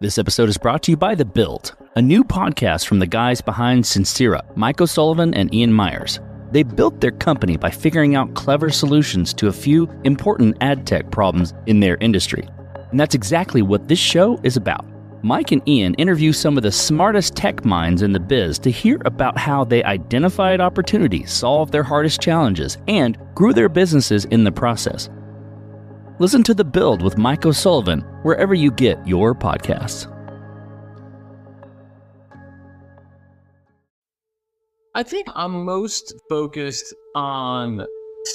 This episode is brought to you by The Build, a new podcast from the guys behind Sincera, Mike O'Sullivan and Ian Myers. They built their company by figuring out clever solutions to a few important ad tech problems in their industry. And that's exactly what this show is about. Mike and Ian interview some of the smartest tech minds in the biz to hear about how they identified opportunities, solved their hardest challenges, and grew their businesses in the process. Listen to The Build with Mike O'Sullivan wherever you get your podcasts. I think I'm most focused on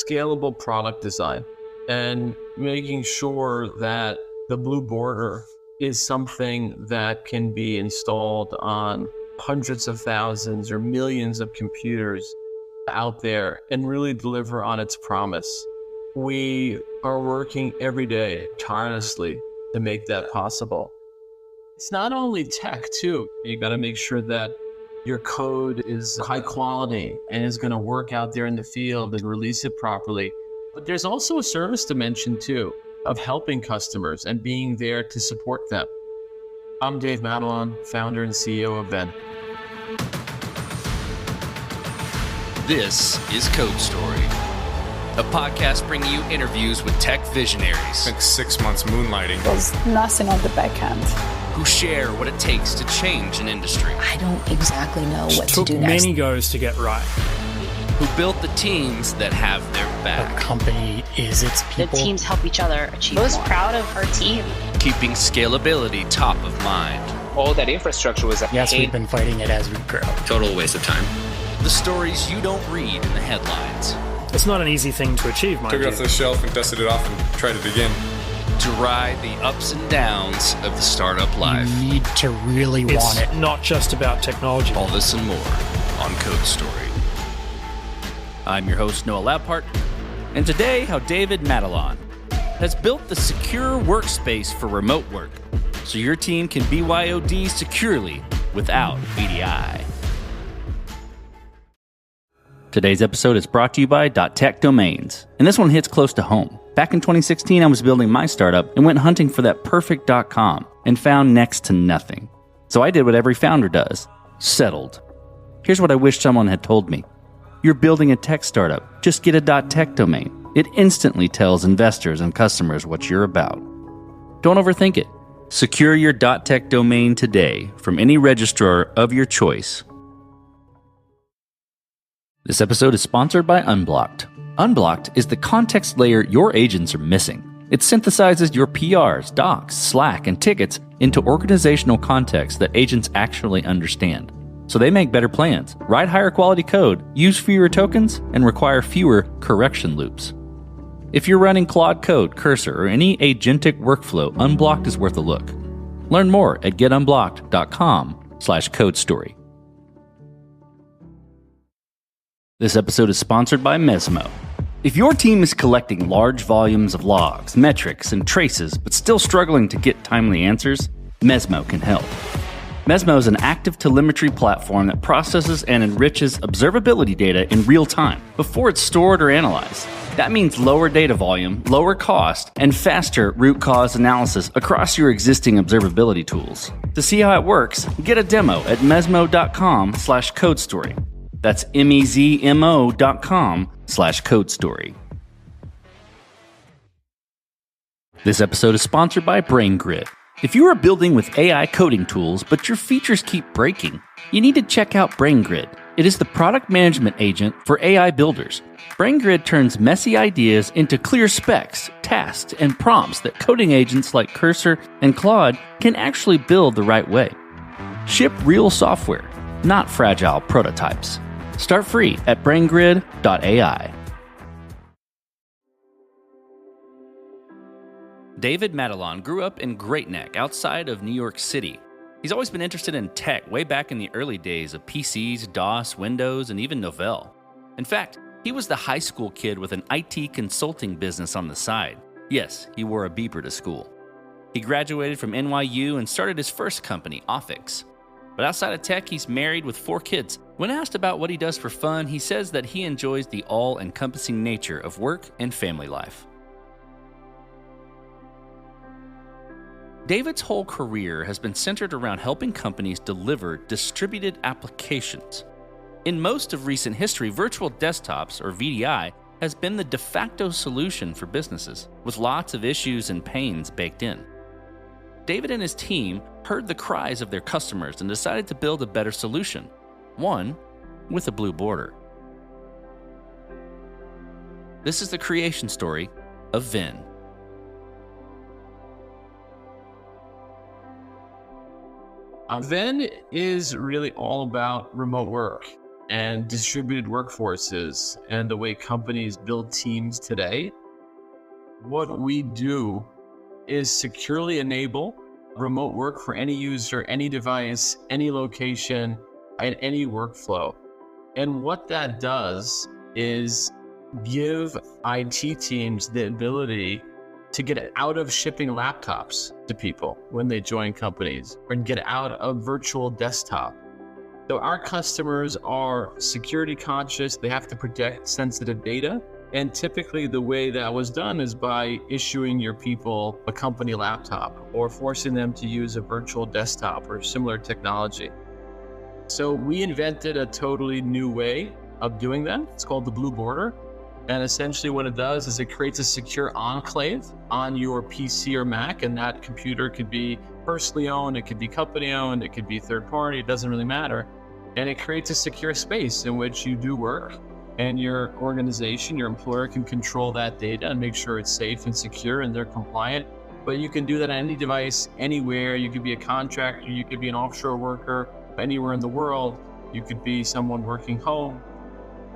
scalable product design and making sure that the blue border is something that can be installed on hundreds of thousands or millions of computers out there and really deliver on its promise. We are working every day tirelessly to make that possible. It's not only tech too. You got to make sure that your code is high quality and is going to work out there in the field and release it properly. But there's also a service dimension too of helping customers and being there to support them. I'm Dave Matalon, founder and CEO of Venn. This is Code Story, a podcast bringing you interviews with tech visionaries. Spent 6 months moonlighting. There's nothing on the back end. Who share what it takes to change an industry. I don't exactly know what to do took next. many goes to get right. Who built the teams that have their back. The company is its people. The teams help each other achieve Most more. proud of our team. Keeping scalability top of mind. All that infrastructure was a Yes, we've been fighting it as we grow. Total waste of time. The stories you don't read in the headlines. It's not an easy thing to achieve, mind Took it you. off the shelf and dusted it off and tried it again. To ride the ups and downs of the startup life. You need to really want it. It's not just about technology. All this and more on Code Story. I'm your host, Noah Lappart, and today, how David Matalon has built the secure workspace for remote work so your team can BYOD securely without VDI. Today's episode is brought to you by .tech Domains, and this one hits close to home. Back in 2016, I was building my startup and went hunting for that perfect .com and found next to nothing. So I did what every founder does, settled. Here's what I wish someone had told me. You're building a tech startup, just get a .tech domain. It instantly tells investors and customers what you're about. Don't overthink it. Secure your .tech domain today from any registrar of your choice. This episode is sponsored by Unblocked. Unblocked is the context layer your agents are missing. It synthesizes your PRs, docs, Slack, and tickets into organizational context that agents actually understand. So they make better plans, write higher quality code, use fewer tokens, and require fewer correction loops. If you're running Claude Code, Cursor, or any agentic workflow, Unblocked is worth a look. Learn more at getunblocked.com/codestory. This episode is sponsored by Mesmo. If your team is collecting large volumes of logs, metrics, and traces, but still struggling to get timely answers, Mesmo can help. Mesmo is an active telemetry platform that processes and enriches observability data in real time before it's stored or analyzed. That means lower data volume, lower cost, and faster root cause analysis across your existing observability tools. To see how it works, get a demo at mesmo.com/codestory. That's MEZMO.com/codestory. This episode is sponsored by BrainGrid. If you are building with AI coding tools, but your features keep breaking, you need to check out BrainGrid. It is the product management agent for AI builders. BrainGrid turns messy ideas into clear specs, tasks, and prompts that coding agents like Cursor and Claude can actually build the right way. Ship real software, not fragile prototypes. Start free at braingrid.ai. David Matalon grew up in Great Neck outside of New York City. He's always been interested in tech way back in the early days of PCs, DOS, Windows, and even Novell. In fact, he was the high school kid with an IT consulting business on the side. Yes, he wore a beeper to school. He graduated from NYU and started his first company, Offyx. But outside of tech, he's married with 4 kids. When asked about what he does for fun, he says that he enjoys the all-encompassing nature of work and family life. David's whole career has been centered around helping companies deliver distributed applications. In most of recent history, virtual desktops, or VDI, has been the de facto solution for businesses, with lots of issues and pains baked in. David and his team heard the cries of their customers and decided to build a better solution, one with a blue border. This is the creation story of Venn. Venn is really all about remote work and distributed workforces and the way companies build teams today. What we do is securely enable remote work for any user, any device, any location, and any workflow. And what that does is give IT teams the ability to get out of shipping laptops to people when they join companies and get out of virtual desktop. So our customers are security conscious. They have to protect sensitive data. And typically the way that was done is by issuing your people a company laptop or forcing them to use a virtual desktop or similar technology. So we invented a totally new way of doing that. It's called the blue border. And essentially what it does is it creates a secure enclave on your PC or Mac, and that computer could be personally owned, it could be company owned, it could be third party, it doesn't really matter. And it creates a secure space in which you do work, and your organization, your employer can control that data and make sure it's safe and secure and they're compliant. But you can do that on any device, anywhere. You could be a contractor, you could be an offshore worker, anywhere in the world. You could be someone working home.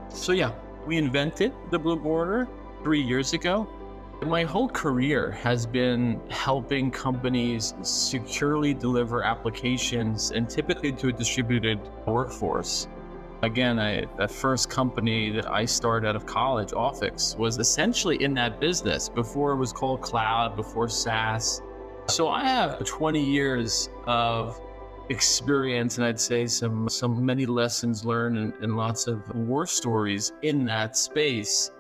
So yeah, we invented the blue border 3 years ago. My whole career has been helping companies securely deliver applications, and typically to a distributed workforce. Again, that first company that I started out of college, Offyx, was essentially in that business before it was called cloud, before SaaS. So I have 20 years of experience, and I'd say some many lessons learned and lots of war stories in that space.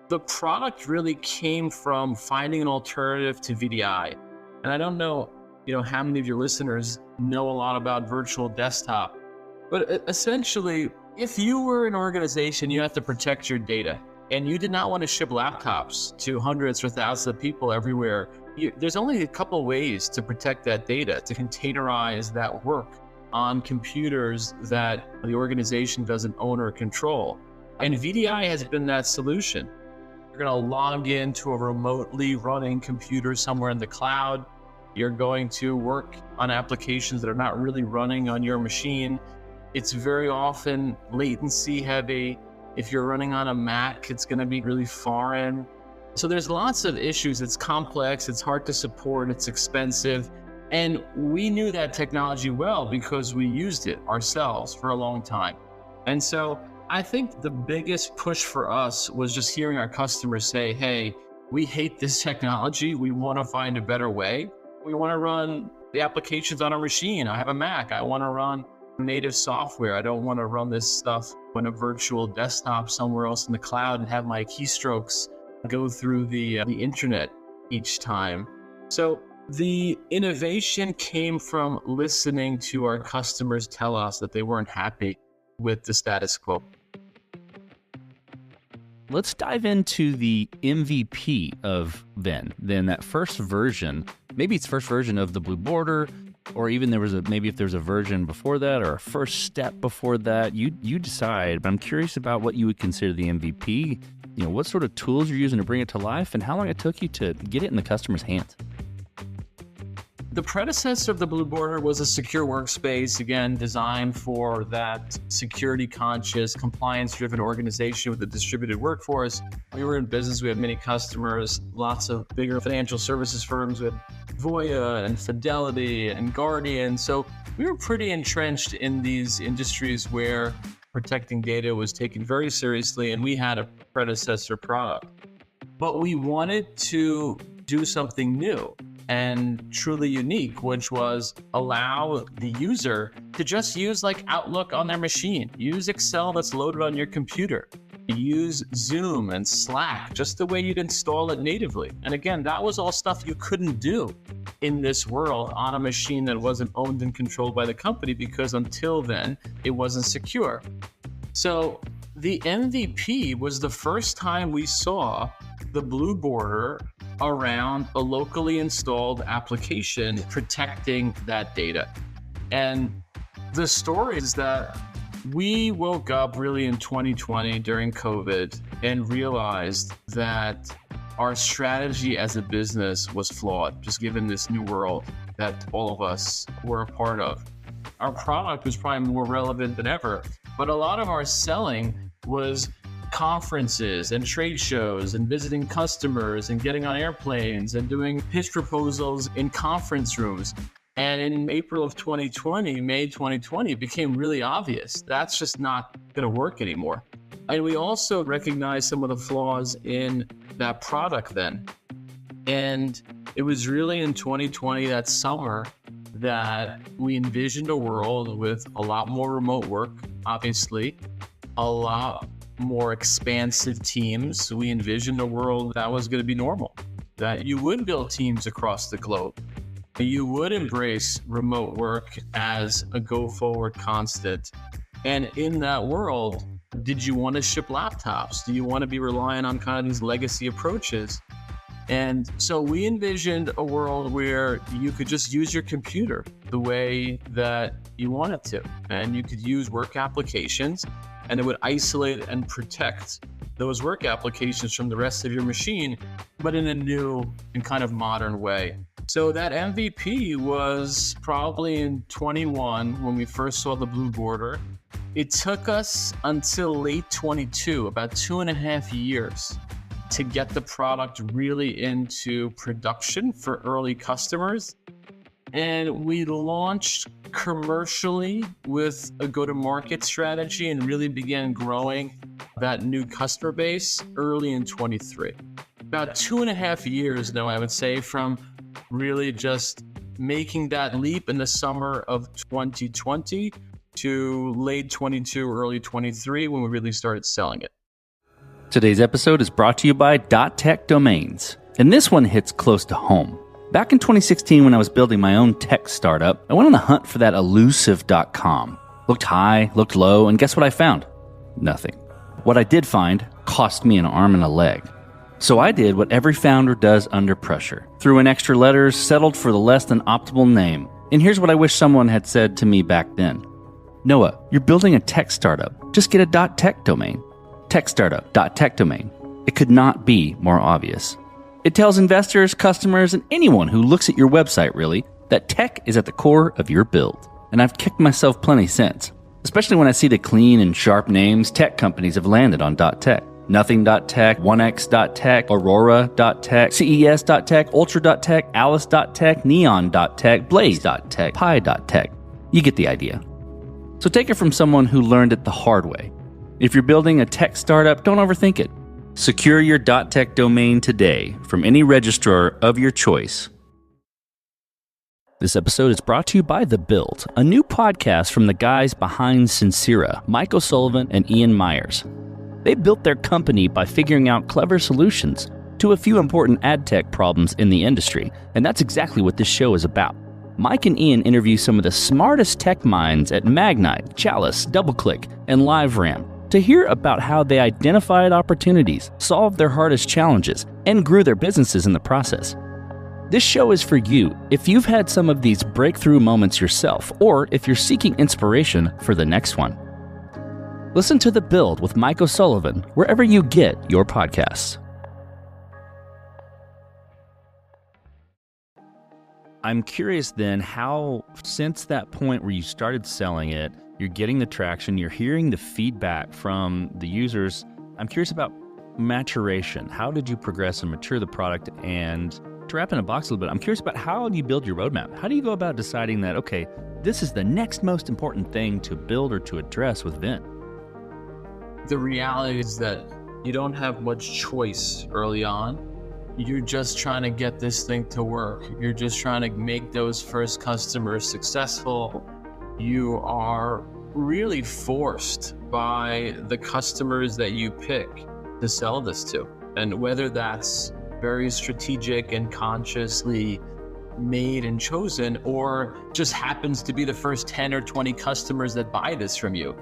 The product really came from finding an alternative to VDI. And I don't know, how many of your listeners know a lot about virtual desktop, but essentially, if you were an organization, you have to protect your data, and you did not want to ship laptops to hundreds or thousands of people everywhere. There's only a couple ways to protect that data, to containerize that work on computers that the organization doesn't own or control. And VDI has been that solution. You're going to log into a remotely running computer somewhere in the cloud. You're going to work on applications that are not really running on your machine. It's very often latency heavy. If you're running on a Mac, it's going to be really foreign. So there's lots of issues. It's complex, it's hard to support, it's expensive. And we knew that technology well because we used it ourselves for a long time. And so I think the biggest push for us was just hearing our customers say, hey, we hate this technology. We want to find a better way. We want to run the applications on our machine. I have a Mac. I want to run native software. I don't want to run this stuff on a virtual desktop somewhere else in the cloud and have my keystrokes go through the internet each time. So the innovation came from listening to our customers tell us that they weren't happy with the status quo. Let's dive into the MVP of Venn. Then that first version, maybe it's first version of the blue border, or even maybe if there's a version before that or a first step before that, you decide. But I'm curious about what you would consider the MVP. What sort of tools you're using to bring it to life and how long it took you to get it in the customer's hands. The predecessor of the blue border was a secure workspace, again, designed for that security-conscious, compliance-driven organization with a distributed workforce. We were in business, we had many customers, lots of bigger financial services firms with Voya and Fidelity and Guardian. So we were pretty entrenched in these industries where protecting data was taken very seriously, and we had a predecessor product. But we wanted to do something new and truly unique, which was allow the user to just use like Outlook on their machine, use Excel that's loaded on your computer. use Zoom and Slack just the way you'd install it natively. And again, that was all stuff you couldn't do in this world on a machine that wasn't owned and controlled by the company, because until then, it wasn't secure. So the MVP was the first time we saw the blue border around a locally installed application protecting that data. And the story is that we woke up really in 2020 during COVID and realized that our strategy as a business was flawed, just given this new world that all of us were a part of. Our product was probably more relevant than ever, but a lot of our selling was conferences and trade shows and visiting customers and getting on airplanes and doing pitch proposals in conference rooms. And in April of 2020, May 2020, it became really obvious that's just not going to work anymore. And we also recognized some of the flaws in that product then. And it was really in 2020, that summer, that we envisioned a world with a lot more remote work, obviously, a lot more expansive teams. We envisioned a world that was going to be normal, that you would build teams across the globe. You would embrace remote work as a go-forward constant. And in that world, did you want to ship laptops? Do you want to be relying on kind of these legacy approaches? And so we envisioned a world where you could just use your computer the way that you wanted to. And you could use work applications, and it would isolate and protect those work applications from the rest of your machine, but in a new and kind of modern way. So that MVP was probably in 21 when we first saw the blue border. It took us until late 22, about 2.5 years, to get the product really into production for early customers. And we launched commercially with a go-to-market strategy and really began growing that new customer base early in 23. About 2.5 years, though, I would say, from really just making that leap in the summer of 2020 to late 22, early 23, when we really started selling it. Today's episode is brought to you by .tech Domains, and this one hits close to home. Back in 2016, when I was building my own tech startup, I went on the hunt for that elusive .com. Looked high, looked low, and guess what I found? Nothing. What I did find cost me an arm and a leg. So I did what every founder does under pressure. Threw in extra letters, settled for the less than optimal name. And here's what I wish someone had said to me back then. Noah, you're building a tech startup. Just get a .tech domain. Tech startup, .tech domain. It could not be more obvious. It tells investors, customers, and anyone who looks at your website, really, that tech is at the core of your build. And I've kicked myself plenty since, especially when I see the clean and sharp names tech companies have landed on .tech. Nothing.tech, 1x.tech, Aurora.tech, CES.tech, Ultra.tech, Alice.tech, Neon.tech, Blaze.tech, Pi.tech. You get the idea. So take it from someone who learned it the hard way. If you're building a tech startup, don't overthink it. Secure your .tech domain today from any registrar of your choice. This episode is brought to you by The Build, a new podcast from the guys behind Sincera, Mike O'Sullivan and Ian Myers. They built their company by figuring out clever solutions to a few important ad tech problems in the industry, and that's exactly what this show is about. Mike and Ian interview some of the smartest tech minds at Magnite, Chalice, DoubleClick, and LiveRamp to hear about how they identified opportunities, solved their hardest challenges, and grew their businesses in the process. This show is for you if you've had some of these breakthrough moments yourself, or if you're seeking inspiration for the next one. Listen to The Build with Mike O'Sullivan wherever you get your podcasts. I'm curious then how, since that point where you started selling it, you're getting the traction, you're hearing the feedback from the users. I'm curious about maturation. How did you progress and mature the product? And to wrap in a box a little bit, I'm curious about how you build your roadmap. How do you go about deciding that, okay, this is the next most important thing to build or to address with Venn? The reality is that you don't have much choice early on. You're just trying to get this thing to work. You're just trying to make those first customers successful. You are really forced by the customers that you pick to sell this to. And whether that's very strategic and consciously made and chosen, or just happens to be the first 10 or 20 customers that buy this from you.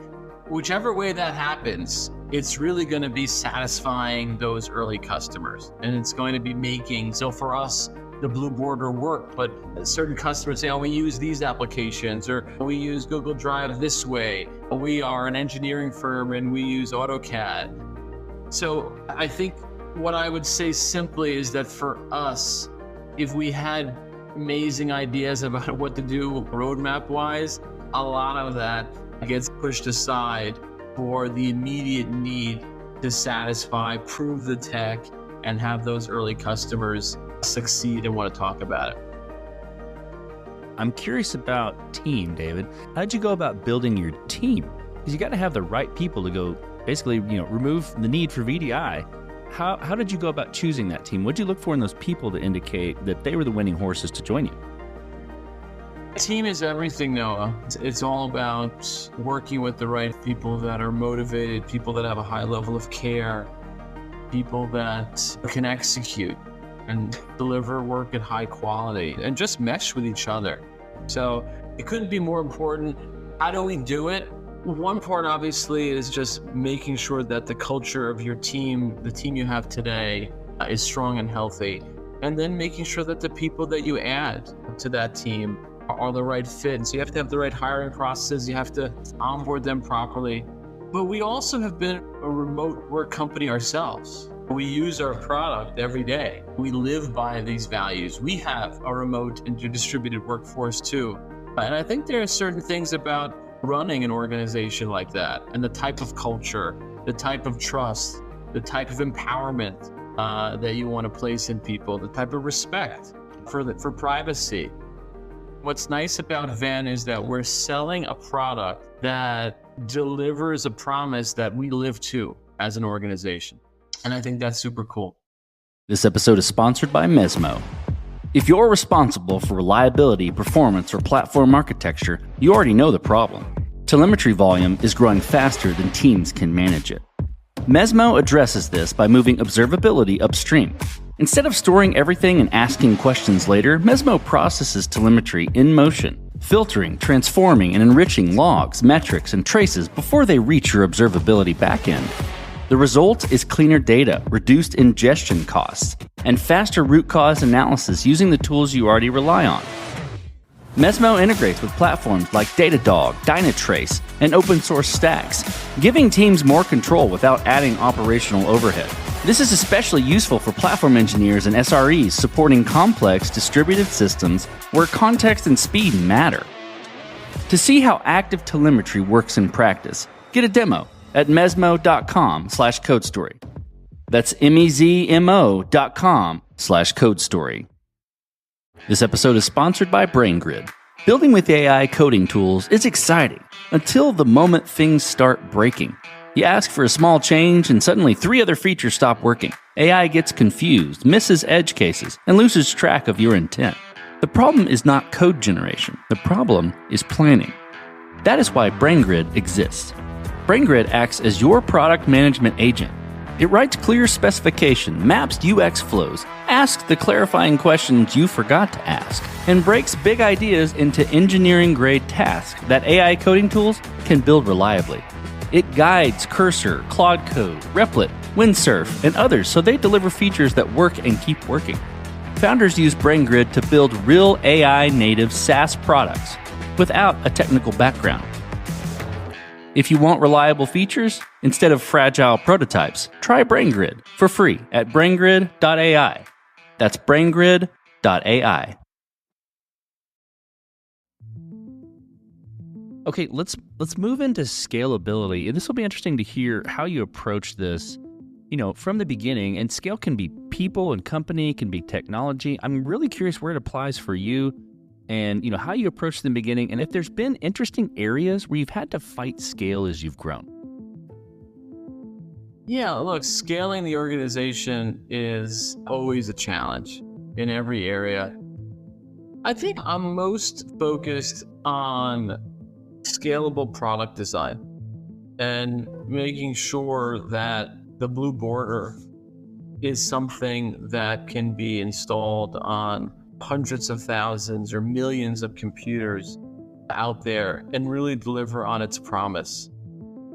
Whichever way that happens, it's really going to be satisfying those early customers. And it's going to be making, so for us, the Blue Border work, but certain customers say, oh, we use these applications, or we use Google Drive this way. We are an engineering firm and we use AutoCAD. So I think what I would say simply is that for us, if we had amazing ideas about what to do roadmap-wise, a lot of that gets pushed aside for the immediate need to satisfy, prove the tech, and have those early customers succeed and want to talk about it. I'm curious about team, David. How'd you go about building your team? Because you got to have the right people to go, basically, remove the need for VDI. How did you go about choosing that team? What did you look for in those people to indicate that they were the winning horses to join you? Team is everything, Noah. It's all about working with the right people that are motivated, people that have a high level of care, people that can execute and deliver work at high quality and just mesh with each other. So it couldn't be more important. How do we do it? One part, obviously, is just making sure that the culture of your team, the team you have today, is strong and healthy. And then making sure that the people that you add to that team are the right fit. And so you have to have the right hiring processes. You have to onboard them properly. But we also have been a remote work company ourselves. We use our product every day. We live by these values. We have a remote and distributed workforce too. And I think there are certain things about running an organization like that, and the type of culture, the type of trust, the type of empowerment that you want to place in people, the type of respect for privacy. What's nice about Venn is that we're selling a product that delivers a promise that we live to as an organization. And I think that's super cool. This episode is sponsored by Mesmo. If you're responsible for reliability, performance, or platform architecture, you already know the problem. Telemetry volume is growing faster than teams can manage it. Mesmo addresses this by moving observability upstream. Instead of storing everything and asking questions later, Mesmo processes telemetry in motion, filtering, transforming, and enriching logs, metrics, and traces before they reach your observability backend. The result is cleaner data, reduced ingestion costs, and faster root cause analysis using the tools you already rely on. Mesmo integrates with platforms like Datadog, Dynatrace, and open source stacks, giving teams more control without adding operational overhead. This is especially useful for platform engineers and SREs supporting complex distributed systems where context and speed matter. To see how active telemetry works in practice, get a demo at mesmo.com/codestory. That's mezmo.com/codestory. This episode is sponsored by BrainGrid. Building with AI coding tools is exciting until the moment things start breaking. You ask for a small change and suddenly 3 other features stop working. AI gets confused, misses edge cases, and loses track of your intent. The problem is not code generation. The problem is planning. That is why BrainGrid exists. BrainGrid acts as your product management agent. It writes clear specification, maps UX flows, asks the clarifying questions you forgot to ask, and breaks big ideas into engineering-grade tasks that AI coding tools can build reliably. It guides Cursor, Claude Code, Replit, Windsurf, and others so they deliver features that work and keep working. Founders use BrainGrid to build real AI-native SaaS products without a technical background. If you want reliable features instead of fragile prototypes, try BrainGrid for free at braingrid.ai. That's braingrid.ai. Okay, let's move into scalability. And this will be interesting to hear how you approach this, from the beginning. And scale can be people and company, can be technology. I'm really curious where it applies for you. And how you approach the beginning, and if there's been interesting areas where you've had to fight scale as you've grown. Yeah, look, scaling the organization is always a challenge in every area. I think I'm most focused on scalable product design. and making sure that the blue border is something that can be installed on hundreds of thousands or millions of computers out there and really deliver on its promise.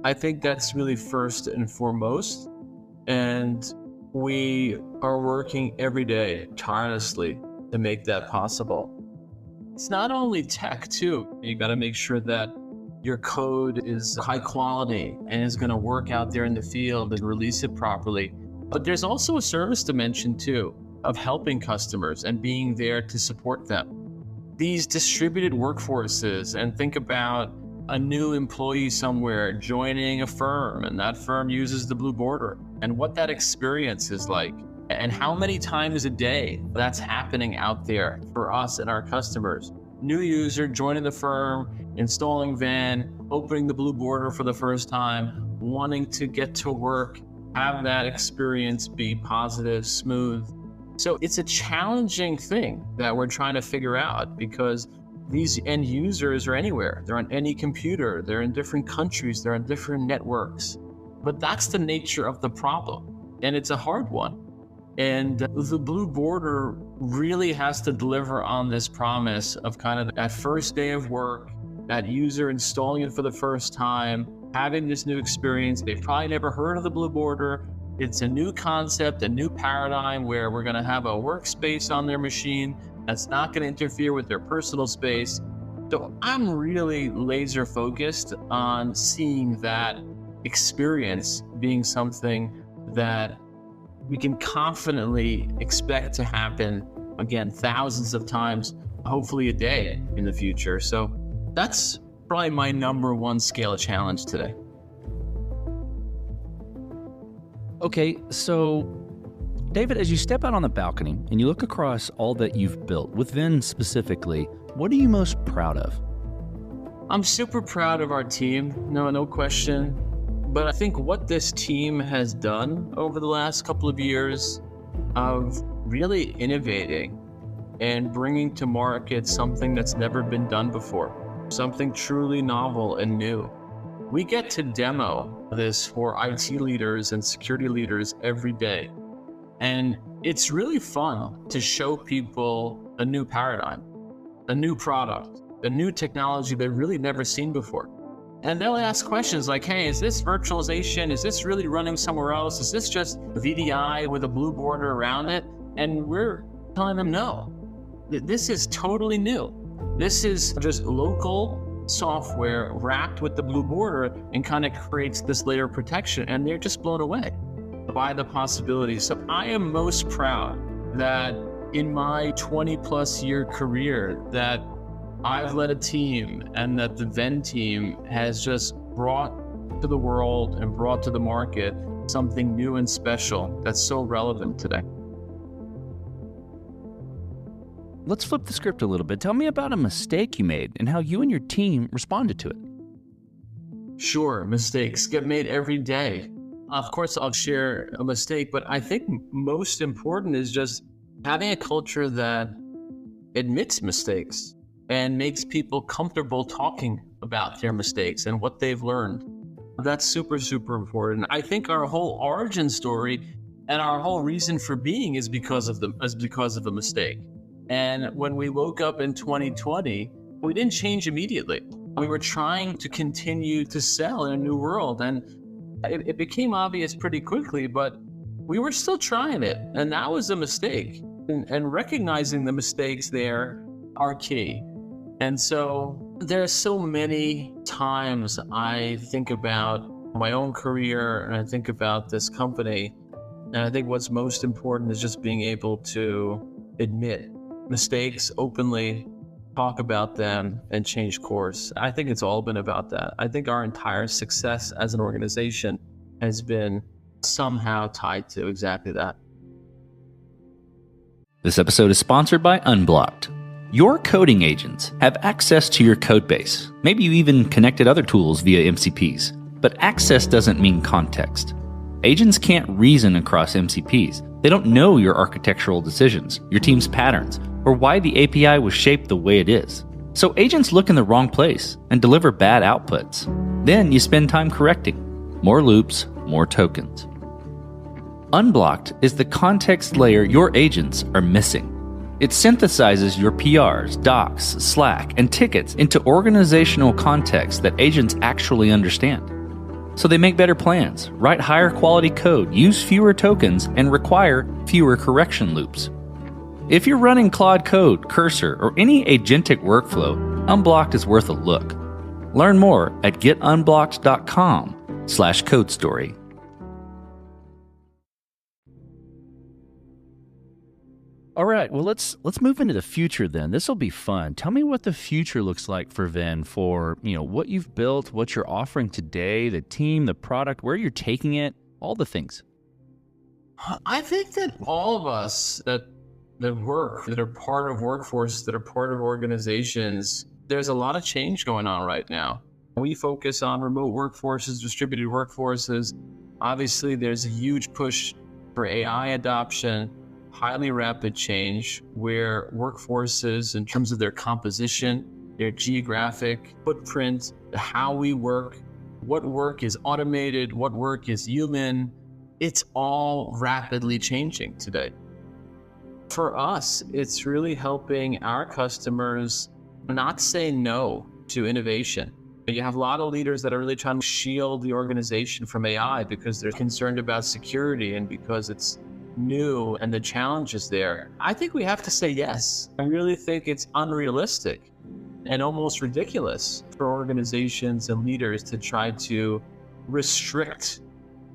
I think that's really first and foremost, and we are working every day tirelessly to make that possible. It's not only tech too. You got to make sure that your code is high quality and is going to work out there in the field and release it properly. But there's also a service dimension too, of helping customers and being there to support them. These distributed workforces, and think about a new employee somewhere joining a firm, and that firm uses the blue border, and what that experience is like, and how many times a day that's happening out there for us and our customers. New user joining the firm, installing Venn, opening the blue border for the first time, wanting to get to work, have that experience be positive, smooth. So it's a challenging thing that we're trying to figure out, because these end users are anywhere. They're on any computer, they're in different countries, they're on different networks. But that's the nature of the problem, and it's a hard one. And the blue border really has to deliver on this promise of kind of that first day of work, that user installing it for the first time, having this new experience. They've probably never heard of the blue border. It's a new concept, a new paradigm where we're going to have a workspace on their machine that's not going to interfere with their personal space. So I'm really laser focused on seeing that experience being something that we can confidently expect to happen, again, thousands of times, hopefully a day in the future. So that's probably my number one scale challenge today. Okay, so David, as you step out on the balcony and you look across all that you've built, with Venn specifically, what are you most proud of? I'm super proud of our team, no question. But I think what this team has done over the last couple of years of really innovating and bringing to market something that's never been done before, something truly novel and new. We get to demo this for IT leaders and security leaders every day. And it's really fun to show people a new paradigm, a new product, a new technology they've really never seen before. And they'll ask questions like, hey, is this virtualization? Is this really running somewhere else? Is this just VDI with a blue border around it? And we're telling them, no, this is totally new. This is just local software wrapped with the blue border and kind of creates this layer of protection. And they're just blown away by the possibilities. So I am most proud that in my 20+ year career that I've led a team, and that the Venn team has just brought to the world and brought to the market something new and special that's so relevant today. Let's flip the script a little bit. Tell me about a mistake you made and how you and your team responded to it. Sure, mistakes get made every day. Of course, I'll share a mistake, but I think most important is just having a culture that admits mistakes and makes people comfortable talking about their mistakes and what they've learned. That's super, super important. I think our whole origin story and our whole reason for being is because of a mistake. And when we woke up in 2020, we didn't change immediately. We were trying to continue to sell in a new world, and it became obvious pretty quickly, but we were still trying it, and that was a mistake. And recognizing the mistakes there are key. And so there are so many times I think about my own career and I think about this company, and I think what's most important is just being able to admit mistakes openly, talk about them, and change course. I think it's all been about that. I think our entire success as an organization has been somehow tied to exactly that. This episode is sponsored by Unblocked. Your coding agents have access to your code base. Maybe you even connected other tools via MCPs. But access doesn't mean context. Agents can't reason across MCPs. They don't know your architectural decisions, your team's patterns, or why the API was shaped the way it is. So agents look in the wrong place and deliver bad outputs. Then you spend time correcting. More loops, more tokens. Unblocked is the context layer your agents are missing. It synthesizes your PRs, docs, Slack, and tickets into organizational context that agents actually understand. So they make better plans, write higher quality code, use fewer tokens, and require fewer correction loops. If you're running Claude Code, Cursor, or any agentic workflow, Unblocked is worth a look. Learn more at getunblocked.com/codestory. All right, well, let's move into the future then. This will be fun. Tell me what the future looks like for Venn, for what you've built, what you're offering today, the team, the product, where you're taking it, all the things. I think that all of us that work, that are part of workforce, that are part of organizations, there's a lot of change going on right now. We focus on remote workforces, distributed workforces. Obviously, there's a huge push for AI adoption, highly rapid change where workforces, in terms of their composition, their geographic footprint, how we work, what work is automated, what work is human, it's all rapidly changing today. For us, it's really helping our customers not say no to innovation. You have a lot of leaders that are really trying to shield the organization from AI because they're concerned about security and because it's new and the challenges there. I think we have to say yes. I really think it's unrealistic and almost ridiculous for organizations and leaders to try to restrict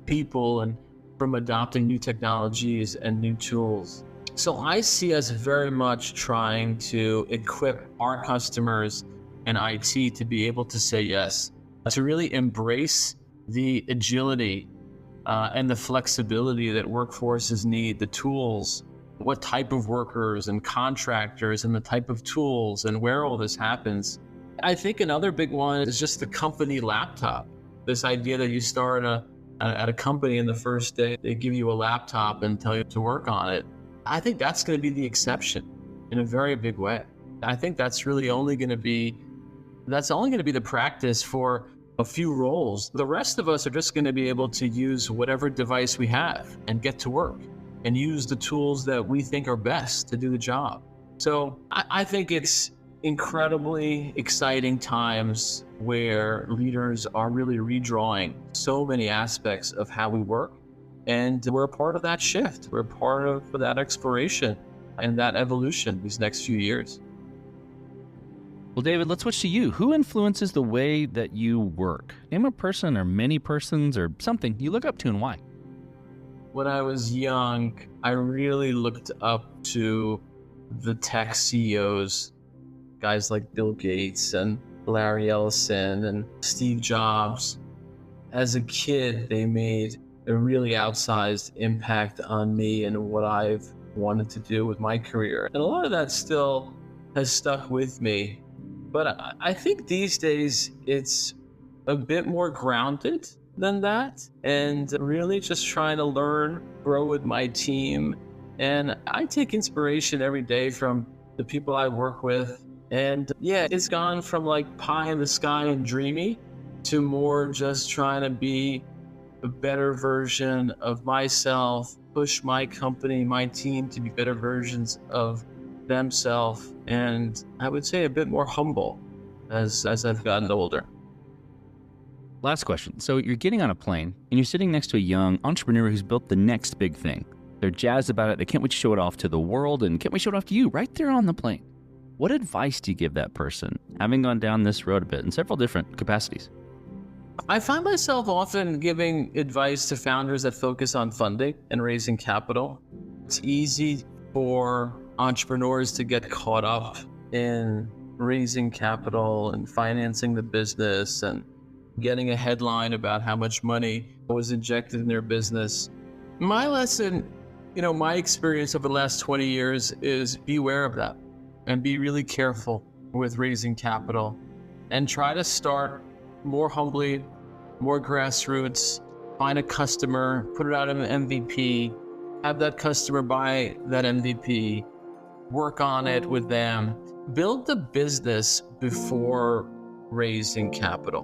people and from adopting new technologies and new tools. So I see us very much trying to equip our customers and IT to be able to say yes, to really embrace the agility and the flexibility that workforces need, the tools, what type of workers and contractors and the type of tools and where all this happens. I think another big one is just the company laptop. This idea that you start at a company and the first day they give you a laptop and tell you to work on it. I think that's going to be the exception in a very big way. I think that's really only going to be the practice for a few roles. The rest of us are just going to be able to use whatever device we have and get to work and use the tools that we think are best to do the job. So I think it's incredibly exciting times where leaders are really redrawing so many aspects of how we work. And we're a part of that shift. We're a part of that exploration and that evolution these next few years. Well, David, let's switch to you. Who influences the way that you work? Name a person or many persons or something you look up to and why. When I was young, I really looked up to the tech CEOs, guys like Bill Gates and Larry Ellison and Steve Jobs. As a kid, they made a really outsized impact on me and what I've wanted to do with my career. And a lot of that still has stuck with me. But I think these days it's a bit more grounded than that, and really just trying to learn, grow with my team. And I take inspiration every day from the people I work with. And yeah, it's gone from like pie in the sky and dreamy to more just trying to be a better version of myself, push my company, my team to be better versions of themselves, and I would say a bit more humble as I've gotten older. Last question. So you're getting on a plane and you're sitting next to a young entrepreneur who's built the next big thing. They're jazzed about it. They can't wait to show it off to the world and can't wait to show it off to you right there on the plane. What advice do you give that person, having gone down this road a bit in several different capacities? I find myself often giving advice to founders that focus on funding and raising capital. It's easy for entrepreneurs to get caught up in raising capital and financing the business and getting a headline about how much money was injected in their business. My lesson, my experience over the last 20 years is beware of that and be really careful with raising capital and try to start more humbly, more grassroots, find a customer, put it out in an MVP, have that customer buy that MVP, work on it with them, build the business before raising capital.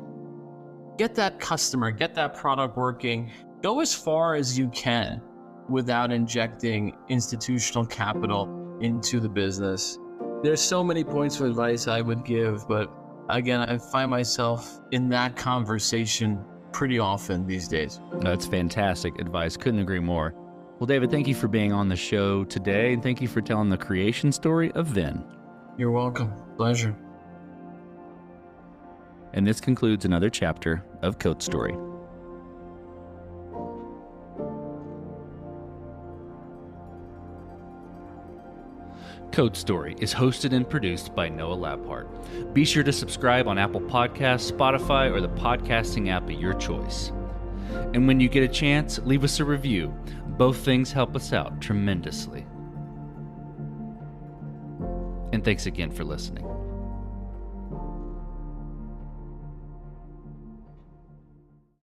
get that customer, get that product working. Go as far as you can without injecting institutional capital into the business. There's so many points of advice I would give, but again, I find myself in that conversation pretty often these days. That's fantastic advice. Couldn't agree more. Well, David, thank you for being on the show today, and thank you for telling the creation story of Venn. You're welcome. Pleasure. And this concludes another chapter of Code Story. Code Story is hosted and produced by Noah Labhart. Be sure to subscribe on Apple Podcasts, Spotify, or the podcasting app of your choice. And when you get a chance, leave us a review. Both things help us out tremendously. And thanks again for listening.